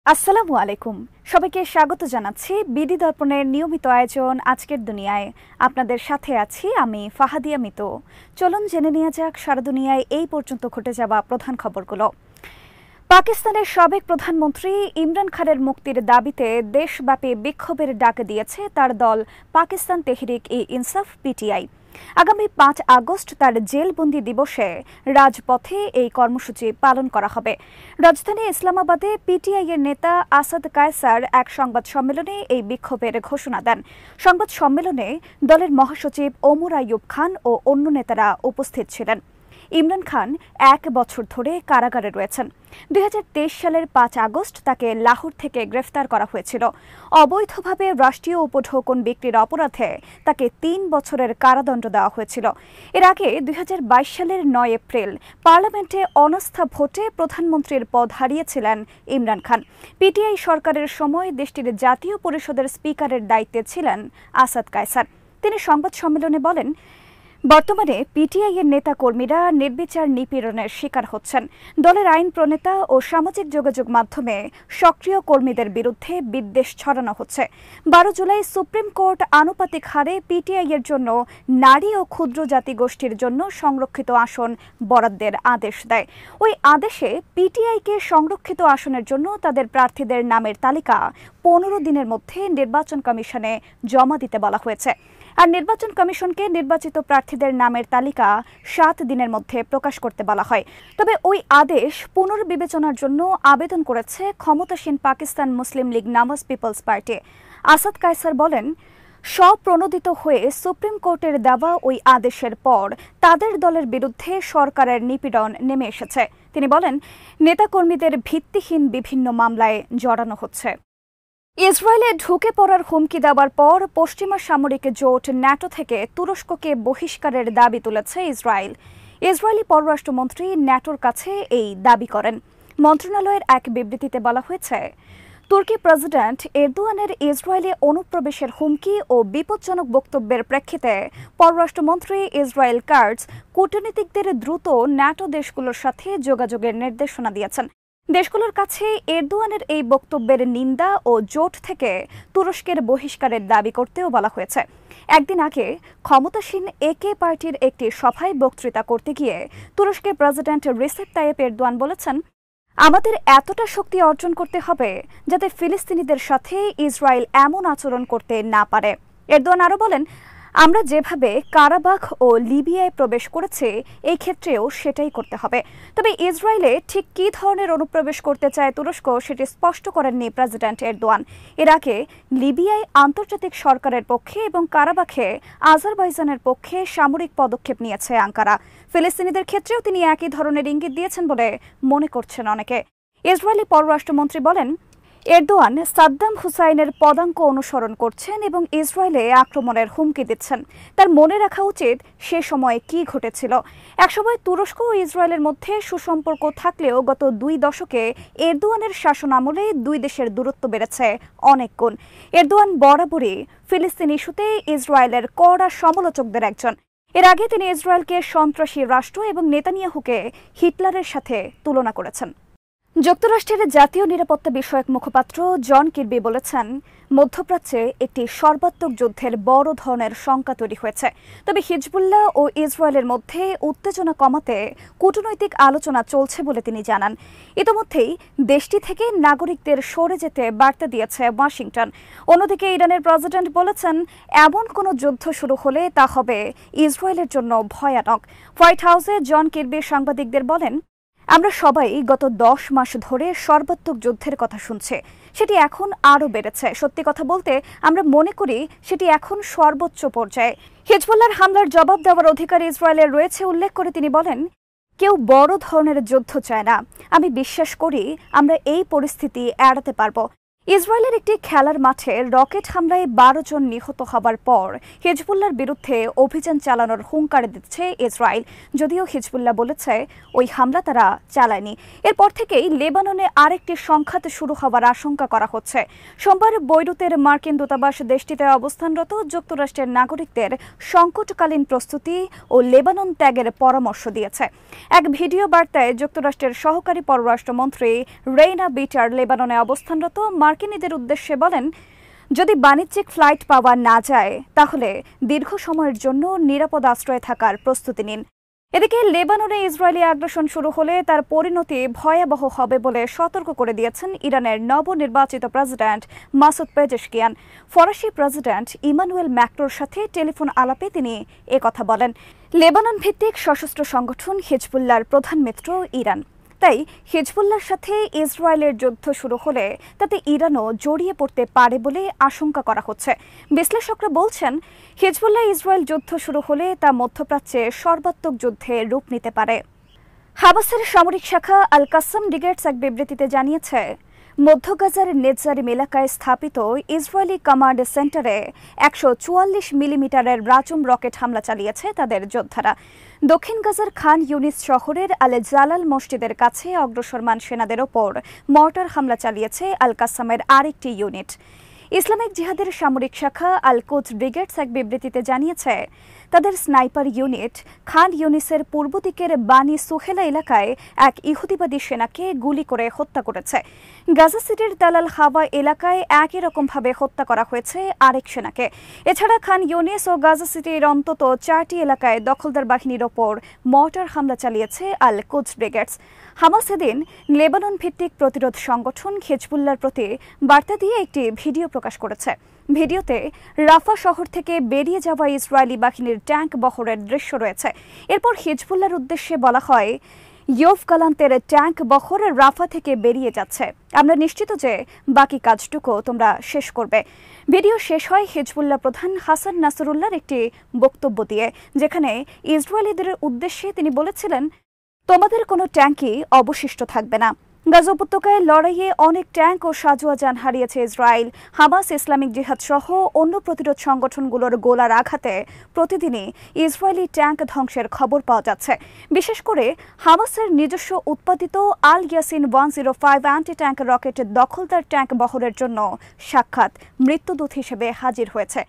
আসসালামু আলাইকুম। সবাইকে স্বাগত জানাচ্ছি বিডি দর্পণের নিয়মিত আয়োজন আজকের দুনিয়ায়। আপনাদের সাথে আছি আমি ফাহাদিয়া মিতু। চলুন জেনে নেওয়া যাক সারা দুনিয়ায় এই পর্যন্ত ঘটে যাওয়া প্রধান খবরগুলো। পাকিস্তানের সাবেক প্রধানমন্ত্রী ইমরান খানের মুক্তির দাবিতে দেশব্যাপী বিক্ষোভের ডাক দিয়েছে তার দল পাকিস্তান তেহরিক-ই-ইনসাফ পিটিআই। আগামী ৫ আগস্ট তার জেলবন্দি দিবসে রাজপথে এই কর্মসূচি পালন করা হবে। রাজধানী ইসলামাবাদে পিটিআই-এর নেতা আসাদ কায়সার এক সংবাদ সম্মেলনে এই বিক্ষোভের ঘোষণা দেন। সংবাদ সম্মেলনে দলের মহাসচিব ওমর আইয়ুব খান ও অন্য নেতারা উপস্থিত ছিলেন। ইমরান খান ১ বছর ধরে কারাগারে রয়েছেন। ২০২৩ সালের ৫ আগস্ট তাকে লাহোর থেকে গ্রেফতার করা হয়েছিল। অবৈধভাবে রাষ্ট্রীয় উপঢৌকন বিক্রির অপরাধে তাকে ৩ বছরের কারাদণ্ড দেওয়া হয়েছিল। এর আগে ২০২২ সালের ৯ এপ্রিল পার্লামেন্টে অনাস্থা ভোটে প্রধানমন্ত্রীর পদ হারিয়েছিলেন ইমরান খান। পিটিআই সরকারের সময় দেশটির জাতীয় পরিষদের স্পিকারের দায়িত্বে ছিলেন আসাদ কায়সার। তিনি সংবাদ সম্মেলনে বলেন, বর্তমানে পিটিআই-এর নেতাকর্মীরা নির্বিচার নিপীড়নের শিকার হচ্ছেন। দলের আইন প্রণেতা ও সামাজিক যোগাযোগ মাধ্যমে সক্রিয় কর্মীদের বিরুদ্ধে বিদ্বেষ ছড়ানো হচ্ছে। ১২ জুলাই সুপ্রিম কোর্ট আনুপাতিক হারে পিটিআই-এর জন্য নারী ও ক্ষুদ্র জাতিগোষ্ঠীর জন্য সংরক্ষিত আসন বরাদ্দের আদেশ দেয়। ওই আদেশে পিটিআইকে সংরক্ষিত আসনের জন্য তাদের প্রার্থীদের নামের তালিকা ১৫ দিনের মধ্যে নির্বাচন কমিশনে জমা দিতে বলা হয়েছে। আর নির্বাচন কমিশনকে নির্বাচিত প্রার্থীদের নামের তালিকা ৭ দিনের মধ্যে প্রকাশ করতে বলা হয়। তবে ওই আদেশ পুনর্বিবেচনার জন্য আবেদন করেছে ক্ষমতাসীন পাকিস্তান মুসলিম লীগ নওয়াজ পিপলস পার্টি। আসাদ কায়সার বলেন, স্বপ্রণোদিত হয়ে সুপ্রিম কোর্টের দেওয়া ওই আদেশের পর তাদের দলের বিরুদ্ধে সরকারের নিপীড়ন নেমে এসেছে। তিনি বলেন, নেতাকর্মীদের ভিত্তিহীন বিভিন্ন মামলায় জড়ানো হচ্ছে। ইসরায়েলে ঢুকে পড়ার হুমকি দেওয়ার পর পশ্চিমা সামরিক জোট ন্যাটো থেকে তুরস্ককে বহিষ্কারের দাবি তুলেছে ইসরায়েল। ইসরায়েলি পররাষ্ট্রমন্ত্রী ন্যাটোর কাছে এই দাবি করেন। মন্ত্রণালয়ের এক বিবৃতিতে বলা হয়েছে, তুর্কি প্রেসিডেন্ট এরদোয়ানের ইসরায়েলে অনুপ্রবেশের হুমকি ও বিপজ্জনক বক্তব্যের প্রেক্ষিতে পররাষ্ট্রমন্ত্রী ইসরায়েল কাটজ কূটনীতিকদের দ্রুত ন্যাটো দেশগুলোর সাথে যোগাযোগের নির্দেশনা দিয়েছেন। দেশগুলোর কাছে এরদোয়ানের এই বক্তব্যের নিন্দা ও জোট থেকে তুরস্কের বহিষ্কারের দাবি করতেও বলা হয়েছে। একদিন আগে ক্ষমতাসীন একে পার্টির একটি সভায় বক্তৃতা করতে গিয়ে তুরস্কের প্রেসিডেন্ট রিসেপ তাইয়েপ এরদোয়ান বলেছেন, আমাদের এতটা শক্তি অর্জন করতে হবে যাতে ফিলিস্তিনিদের সাথে ইসরায়েল এমন আচরণ করতে না পারে। এরদোয়ান আরও বলেন, আমরা যেভাবে কারাবাখ ও লিবিয়ায় প্রবেশ করেছে এই ক্ষেত্রেও সেটাই করতে হবে। তবে ইসরায়েলে ঠিক কী ধরনের অনুপ্রবেশ করতে চায় তুরস্ক সেটি স্পষ্ট করেননি প্রেসিডেন্ট এরদোয়ান। এর আগে লিবিয়ায় আন্তর্জাতিক সরকারের পক্ষে এবং কারাবাখে আজারবাইজানের পক্ষে সামরিক পদক্ষেপ নিয়েছে আঙ্কারা। ফিলিস্তিনিদের ক্ষেত্রেও তিনি একই ধরনের ইঙ্গিত দিয়েছেন বলে মনে করছেন অনেকে। ইসরায়েলি পররাষ্ট্রমন্ত্রী বলেন, এরদোয়ান সাদ্দাম হুসাইনের পদাঙ্ক অনুসরণ করছেন এবং ইসরায়েলে আক্রমণের হুমকি দিচ্ছেন। তার মনে রাখা উচিত সে সময়ে কি ঘটেছিল। একসময় তুরস্ক ও ইসরায়েলের মধ্যে সুসম্পর্ক থাকলেও গত ২ দশকে এরদোয়ানের শাসনামলে দুই দেশের দূরত্ব বেড়েছে অনেক গুণ। এরদোয়ান বরাবরই ফিলিস্তিন ইস্যুতে ইসরায়েলের কড়া সমালোচকদের একজন। এর আগে তিনি ইসরায়েলকে সন্ত্রাসী রাষ্ট্র এবং নেতানিয়াহুকে হিটলারের সাথে তুলনা করেছেন। যুক্তরাষ্ট্রের জাতীয় নিরাপত্তা বিষয়ক মুখপাত্র জন কির্বি বলেছেন, মধ্যপ্রাচ্যে একটি সর্বাত্মক যুদ্ধের বড় ধরনের শঙ্কা তৈরি হয়েছে। তবে হিজবুল্লাহ ও ইসরায়েলের মধ্যে উত্তেজনা কমাতে কূটনৈতিক আলোচনা চলছে বলে তিনি জানান। ইতিমধ্যেই দেশটি থেকে নাগরিকদের সরে যেতে বার্তা দিয়েছে ওয়াশিংটন। অন্যদিকে ইরানের প্রেসিডেন্ট বলেছেন, এমন কোনো যুদ্ধ শুরু হলে তা হবে ইসরায়েলের জন্য ভয়ানক। হোয়াইট হাউসে জন কির্বি সাংবাদিকদের বলেন, আমরা সবাই গত ১০ মাস ধরে সর্বাত্মক যুদ্ধের কথা শুনছি। সেটি এখন আরও বেড়েছে। সত্যি কথা বলতে আমরা মনে করি সেটি এখন সর্বোচ্চ পর্যায়ে। হিজবুল্লাহর হামলার জবাব দেওয়ার অধিকার ইসরায়েলের রয়েছে উল্লেখ করে তিনি বলেন, কেউ বড় ধরনের যুদ্ধ চায় না। আমি বিশ্বাস করি আমরা এই পরিস্থিতি এড়াতে পারব। ইসরায়েলের একটি খেলার মাঠে রকেট হামলায় ১২ জন নিহত হবার পর হিজবুল্লাহর বিরুদ্ধে অভিযান চালানোর হুঙ্কার দিচ্ছে ইসরায়েল। যদিও হিজবুল্লাহ বলেছে ওই হামলা তারা চালায়নি। এরপর থেকেই লেবাননে আরেকটি সংঘাত শুরু হওয়ার আশঙ্কা করা হচ্ছে। সোমবার বৈরুতের মার্কিন দূতাবাস দেশটিতে অবস্থানরত যুক্তরাষ্ট্রের নাগরিকদের সংকটকালীন প্রস্তুতি ও লেবানন ত্যাগের পরামর্শ দিয়েছে। এক ভিডিও বার্তায় যুক্তরাষ্ট্রের সহকারী পররাষ্ট্রমন্ত্রী রেইনা বিটার লেবাননে অবস্থানরত মার্কিনীদের উদ্দেশ্যে বলেন, যদি বাণিজ্যিক ফ্লাইট পাওয়া না যায় তাহলে দীর্ঘ সময়ের জন্য নিরাপদ আশ্রয়ে থাকার প্রস্তুতি নিন। এদিকে লেবাননে ইসরায়েলি আগ্রাসন শুরু হলে তার পরিণতি ভয়াবহ হবে বলে সতর্ক করে দিয়েছেন ইরানের নবনির্বাচিত প্রেসিডেন্ট মাসুদ পেজেশকিয়ান। ফরাসি প্রেসিডেন্ট ইমানুয়েল ম্যাক্রোর সাথে টেলিফোন আলাপে তিনি একথা বলেন। লেবানন ভিত্তিক সশস্ত্র সংগঠন হিজবুল্লাহর প্রধান মিত্র ইরান। তাই হিজবুল্লাহর সাথে ইসরায়েলের যুদ্ধ শুরু হলে তাতে ইরানও জড়িয়ে পড়তে পারে বলে আশঙ্কা করা হচ্ছে। বিশ্লেষকরা বলছেন, হিজবুল্লাহ ইসরায়েল যুদ্ধ শুরু হলে তা মধ্যপ্রাচ্যে সর্বাত্মক যুদ্ধে রূপ নিতে পারে। হামাসের সামরিক শাখা আল কাসাম ব্রিগেডস এক বিবৃতিতে জানিয়েছে, মধ্য গাজার নেতজারিম এলাকায় স্থাপিত ইসরায়েলি কমান্ড সেন্টারে ১৪৪ মিলিমিটারের রাজুম রকেট হামলা চালিয়েছে তাদের যোদ্ধারা। দক্ষিণ গাজার খান ইউনিস শহরের আল জালাল মসজিদের কাছে অগ্রসরমান সেনাদের ওপর মর্টার হামলা চালিয়েছে আল কাসামের আরেকটি ইউনিট। ইসলামিক জিহাদের সামরিক শাখা আল কোচ ব্রিগেডস এক বিবৃতিতে জানিয়েছে, তাদের স্নাইপার ইউনিট খান ইউনিসের পূর্ব দিকের বানি সুহেলা এলাকায় এক ইহুদিবাদী সেনাকে গুলি করে হত্যা করেছে। গাজা সিটির তালাল হাওয়া এলাকায় একই রকমভাবে হত্যা করা হয়েছে আরেক সেনাকে। এছাড়া খান ইউনিস ও গাজা সিটির অন্তত 4টি এলাকায় দখলদার বাহিনীর ওপর মর্টার হামলা চালিয়েছে আল কোচ ব্রিগেডস। হামাস এদিন লেবানন ভিত্তিক প্রতিরোধ সংগঠন হিজবুল্লাহর প্রতি বার্তা দিয়ে একটি ভিডিও প্রকাশ করেছে। ভিডিওতে রাফা শহর থেকে বেরিয়ে যাওয়া ইসরায়েলি বাহিনীর ট্যাঙ্ক বহরের দৃশ্য রয়েছে। এরপর হিজবুল্লাহর উদ্দেশ্যে বলা হয়, ইয়োভ গালান্তের ট্যাঙ্ক বহর রাফা থেকে বেরিয়ে যাচ্ছে। আমরা নিশ্চিত যে বাকি কাজটুকু তোমরা শেষ করবে। ভিডিও শেষ হয় হিজবুল্লাহ প্রধান হাসান নাসরুল্লাহর একটি বক্তব্য দিয়ে, যেখানে ইসরায়েলিদের উদ্দেশ্যে তিনি বলেছিলেন, তোমাদের কোনো ট্যাঙ্কই অবশিষ্ট থাকবে না। গাজা উপত্যকায় লড়াইয়ে অনেক ট্যাঙ্ক ও সাজোয়া যান হারিয়েছে ইসরায়েল। হামাস, ইসলামিক জিহাদ সহ অন্য প্রতিরোধ সংগঠনগুলোর গোলার আঘাতে প্রতিদিনই ইসরায়েলি ট্যাঙ্ক ধ্বংসের খবর পাওয়া যাচ্ছে। বিশেষ করে হামাসের নিজস্ব উৎপাদিত আল ইয়াসিন 105 অ্যান্টি ট্যাঙ্ক রকেট দখলদার ট্যাঙ্ক বহরের জন্য সাক্ষাৎ মৃত্যুদূত হিসেবে হাজির হয়েছে।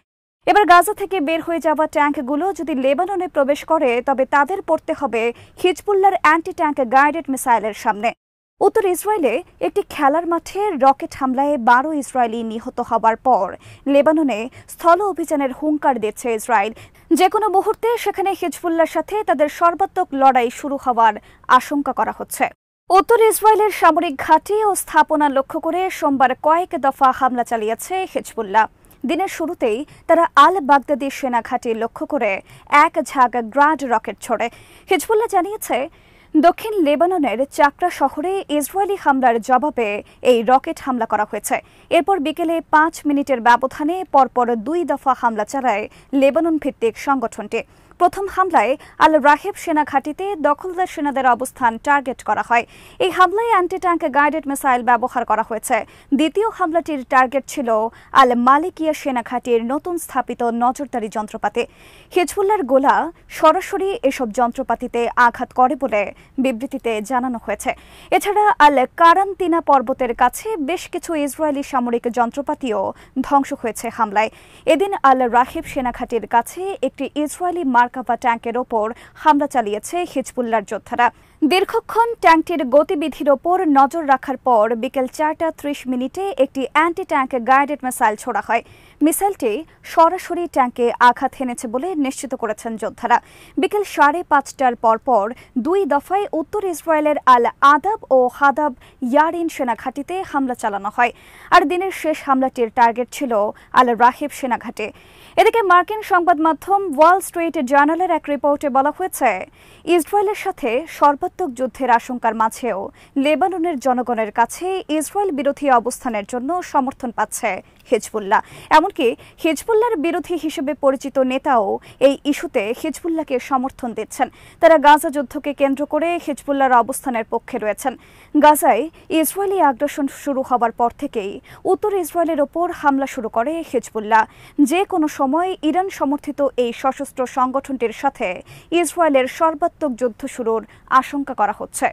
এবার গাজা থেকে বের হয়ে যাওয়া ট্যাঙ্কগুলো যদি লেবাননে প্রবেশ করে তবে তাদের পড়তে হবে হিজবুল্লাহর অ্যান্টি ট্যাঙ্ক গাইডেড মিসাইলের সামনে। উত্তর ইসরায়েলে একটি খেলার মাঠে রকেট হামলায় 12 ইসরায়েলি নিহত হবার পর লেবাননে স্থল অভিযানের হুঙ্কার দিচ্ছে ইসরায়েল। যে কোনো মুহূর্তে সেখানে হিজবুল্লাহর সাথে তাদের সর্বাত্মক লড়াই শুরু হওয়ার আশঙ্কা করা হচ্ছে। উত্তর ইসরায়েলের সামরিক ঘাঁটি ও স্থাপনা লক্ষ্য করে সোমবার কয়েক দফা হামলা চালিয়েছে হিজবুল্লাহ। দিনের শুরুতেই তারা আল বাগদাদি সেনা ঘাঁটি লক্ষ্য করে এক ঝাঁক গ্রাড রকেট ছোড়ে। হিজবুল্লাহ জানিয়েছে, দক্ষিণ লেবাননের চাকরা শহরে ইসরায়েলি হামলার জবাবে এই রকেট হামলা করা হয়েছে। এরপর বিকেলে 5 মিনিটের ব্যবধানে পরপর 2 দফা হামলা চালায় লেবানন ভিত্তিক সংগঠনটি। প্রথম হামলায় আল রাহেব সেনা ঘাঁটিতে দখলদার সেনাদের অবস্থান টার্গেট করা হয়। এই হামলায় অ্যান্টি ট্যাঙ্ক গাইডেড মিসাইল ব্যবহার করা হয়েছে। দ্বিতীয় হামলাটির টার্গেট ছিল আল মালিকিয়া সেনা ঘাঁটির নতুন স্থাপিত নজরদারি যন্ত্রপাতি। হিজবুল্লাহর গোলা সরাসরি এসব যন্ত্রপাতিতে আঘাত করে বলে বিবৃতিতে জানানো হয়েছে। এছাড়া আল কারান্তিনা পর্বতের কাছে বেশ কিছু ইসরায়েলি সামরিক যন্ত্রপাতিও ধ্বংস হয়েছে হামলায়। এদিন আল রাহেব সেনা ঘাঁটির কাছে একটি ইসরায়েলি মার্কাভা ট্যাঙ্কের ওপর হামলা চালিয়েছে হিজবুল্লাহর যোদ্ধারা। দীর্ঘক্ষণ ট্যাঙ্কটির গতিবিধির ওপর নজর রাখার পর বিকেল 4:30 একটি অ্যান্টি ট্যাঙ্ক গাইডেড মিসাইল ছোড়া হয়। মিসাইলটি সরাসরি ট্যাঙ্কে আঘাত হেনেছে বলে নিশ্চিত করেছেন যোদ্ধারা। বিকেল 5:30টার পরপর 2 দফায় উত্তর ইসরায়েলের আল আদাব ও হাদাব ইয়ারিন সেনা ঘাঁটিতে হামলা চালানো হয়। আর দিনের শেষ হামলাটির টার্গেট ছিল আল রাহেব সেনা ঘাঁটি। এদিকে মার্কিন সংবাদ মাধ্যম ওয়াল স্ট্রিট জার্নালের এক রিপোর্টে বলা হয়েছে, ইসরায়েলের সাথে সর্বাত্মক যুদ্ধের আশঙ্কার মাঝেও লেবাননের জনগণের কাছে ইসরায়েল বিরোধী অবস্থানের জন্য সমর্থন পাচ্ছে হিজবুল্লাহ। এমনকি হিজবুল্লাহর বিরোধী হিসেবে পরিচিত নেতাও এই ইস্যুতে হিজবুল্লাহকে সমর্থন দিচ্ছেন। তারা গাজা যুদ্ধকে কেন্দ্র করে হিজবুল্লাহর অবস্থানের পক্ষে রয়েছেন। গাজায় ইসরায়েলি আগ্রাসন শুরু হওয়ার পর থেকেই উত্তর ইসরায়েলের ওপর হামলা শুরু করে হিজবুল্লাহ। যে কোনো সময় ইরান সমর্থিত এই সশস্ত্র সংগঠনটির সাথে ইসরায়েলের সর্বাত্মক যুদ্ধ শুরুর আশঙ্কা করা হচ্ছে।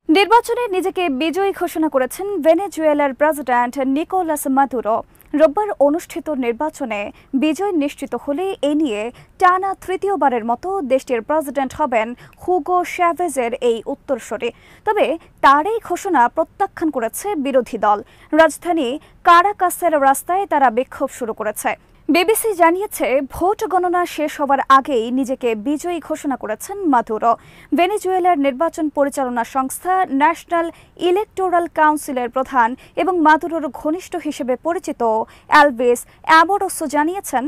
নির্বাচনে নিজেকে বিজয়ী ঘোষণা করেছেন ভেনেজুয়েলার প্রেসিডেন্ট নিকোলাস মাদুরো। রোববার অনুষ্ঠিত নির্বাচনে বিজয় নিশ্চিত হলে এ নিয়ে টানা তৃতীয়বারের মতো দেশটির প্রেসিডেন্ট হবেন হুগো চ্যাভেজের এই উত্তরসূরি। তবে তার এই ঘোষণা প্রত্যাখ্যান করেছে বিরোধী দল। রাজধানী কারাকাসের রাস্তায় তারা বিক্ষোভ শুরু করেছে। বিবিসি জানিয়েছে, ভোট গণনা শেষ হওয়ার আগেই নিজেকে বিজয়ী ঘোষণা করেছেন মাদুরো। ভেনেজুয়েলার নির্বাচন পরিচালনা সংস্থা ন্যাশনাল ইলেকটোরাল কাউন্সিলের প্রধান এবং মাদুরোর ঘনিষ্ঠ হিসেবে পরিচিত অ্যালভিস অ্যামোরোসো জানিয়েছেন,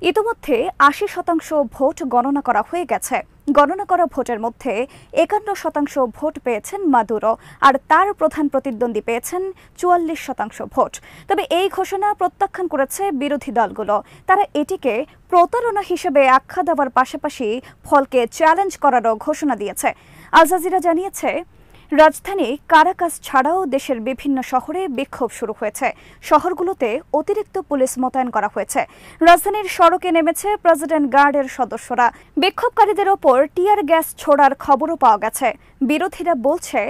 ইতিমধ্যে ৮০% ভোট গণনা করা হয়ে গেছে। গণনা করা ভোটের মধ্যে ৫১% ভোট পেয়েছেন মাদুরো, আর তার প্রধান প্রতিদ্বন্দ্বী পেয়েছেন ৪৪% ভোট। তবে এই ঘোষণা প্রত্যাখ্যান করেছে বিরোধী দলগুলো। তারা এটিকে প্রতারণা হিসেবে আখ্যা দেওয়ার পাশাপাশি ফলকে চ্যালেঞ্জ করারও ঘোষণা দিয়েছে। আল জাজিরা জানিয়েছে, রাজধানী কারাকাস ছাড়াও দেশের বিভিন্ন শহরে বিক্ষোভ শুরু হয়েছে। শহরগুলোতে অতিরিক্ত পুলিশ মোতায়েন করা হয়েছে। রাজধানীর সড়কে নেমেছে প্রেসিডেন্ট গার্ডের সদস্যরা। বিক্ষোভকারীদের ওপর টিয়ার গ্যাস ছোড়ার খবরও পাওয়া গেছে। বিরোধীরা বলছে,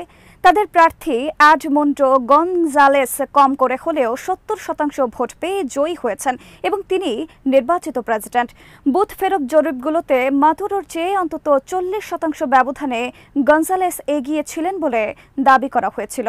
তাদের প্রার্থী এডমোন্ডো গনজালেস কম করে হলেও ৭০% ভোট পেয়ে জয়ী হয়েছেন এবং তিনি নির্বাচিত প্রেসিডেন্ট। বুথ ফেরত জরিপগুলোতে মাদুরোর চেয়ে অন্তত ৪০% ব্যবধানে গনজালেস এগিয়ে ছিলেন বলে দাবি করা হয়েছিল।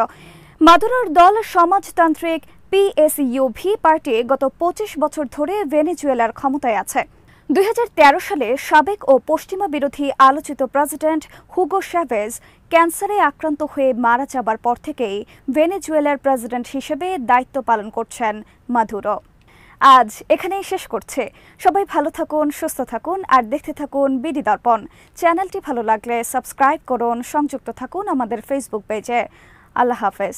মাদুরোর দল সমাজতান্ত্রিক পিএসইউভি পার্টি গত ২৫ বছর ধরে ভেনেজুয়েলার ক্ষমতায় আছে। ২০১৩ সালে সাবেক ও পশ্চিমা বিরোধী আলোচিত প্রেসিডেন্ট হুগো চ্যাভেজ ক্যান্সারে আক্রান্ত হয়ে মারা যাবার পর থেকেই ভেনেজুয়েলার প্রেসিডেন্ট হিসেবে দায়িত্ব পালন করছেন মাদুরো। আজ এখানেই শেষ করছে। সবাই ভালো থাকুন, সুস্থ থাকুন আর দেখতে থাকুন বিডি দর্পণ। চ্যানেলটি ভালো লাগলে সাবস্ক্রাইব করুন, সংযুক্ত থাকুন আমাদের ফেসবুক পেজে। আল্লাহ হাফেজ।